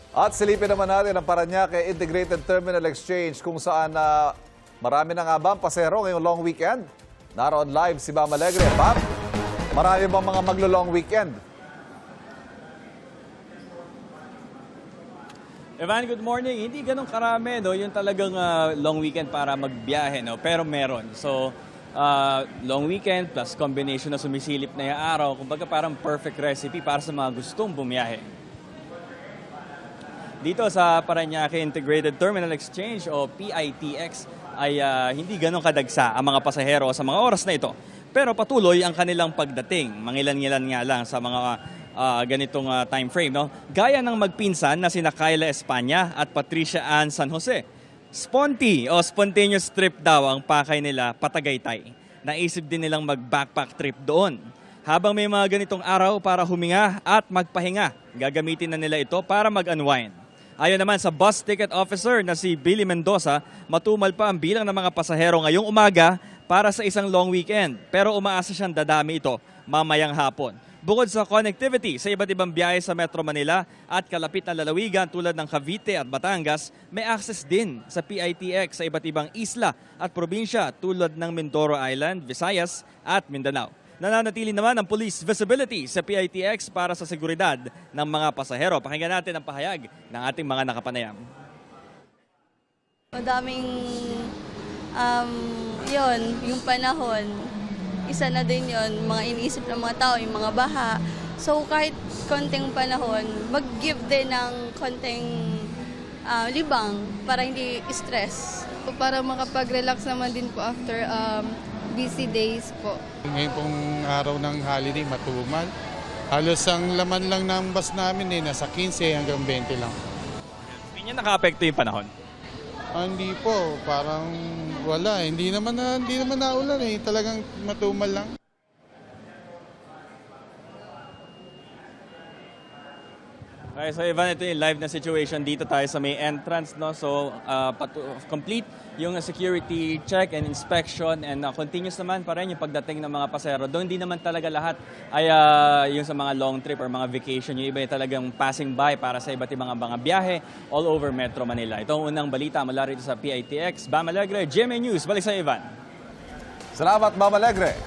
At silipin naman natin ang Parañaque Integrated Terminal Exchange kung saan marami na nga ba ang pasero ngayong long weekend? Naroon live si Bam Alegre. Bam, marami bang mga maglo-long weekend? Evan, good morning. Hindi ganun karami, no? Yung talagang long weekend para magbiyahe, no? Pero meron. So, long weekend plus combination na sumisilip na yung araw. Kumbaga parang perfect recipe para sa mga gustong bumiyahe. Dito sa Parañaque Integrated Terminal Exchange o PITX ay hindi ganun kadagsa ang mga pasahero sa mga oras na ito. Pero patuloy ang kanilang pagdating. Mangilan-ngilan nga lang sa mga ganitong time frame. No? Gaya ng magpinsan na sina Kyla Espanya at Patricia Ann San Jose. Sponty o spontaneous trip daw ang pakay nila Patagaytay. Naisip din nilang mag-backpack trip doon. Habang may mga ganitong araw para huminga at magpahinga, gagamitin na nila ito para mag-unwind. Ayon naman sa bus ticket officer na si Billy Mendoza, matumal pa ang bilang ng mga pasahero ngayong umaga para sa isang long weekend. Pero umaasa siyang dadami ito mamayang hapon. Bukod sa connectivity sa iba't ibang biyahe sa Metro Manila at kalapit na lalawigan tulad ng Cavite at Batangas, may access din sa PITX sa iba't ibang isla at probinsya tulad ng Mindoro Island, Visayas at Mindanao. Nananatili naman ang police visibility sa PITX para sa seguridad ng mga pasahero. Pakinggan natin ang pahayag ng ating mga nakapanayam. Madaming, yung panahon, isa na din yon mga iniisip ng mga tao, yung mga baha. So kahit konting panahon, mag-give din ng konting libang para hindi stress. Para makapag-relax naman din po after busy days po. Ngayon pong araw ng holiday, matumal. Halos ang laman lang ng bus namin nasa 15 hanggang 20 lang. Hindi niya naka-apekto yung panahon? Hindi po, parang wala. Hindi naman naulan talagang matumal lang. Okay, so Ivan, ito yung live na situation dito tayo sa may entrance, no? So, complete yung security check and inspection and continuous naman pa rin yung pagdating ng mga pasahero. Doon hindi naman talaga lahat ay yung sa mga long trip or mga vacation. Yung iba ay talagang passing by para sa iba't ibang mga biyahe all over Metro Manila. Ito ang unang balita mula rito sa PITX. Bam Alegre, GMA News. Balik sa Ivan. Salamat, Bam Alegre.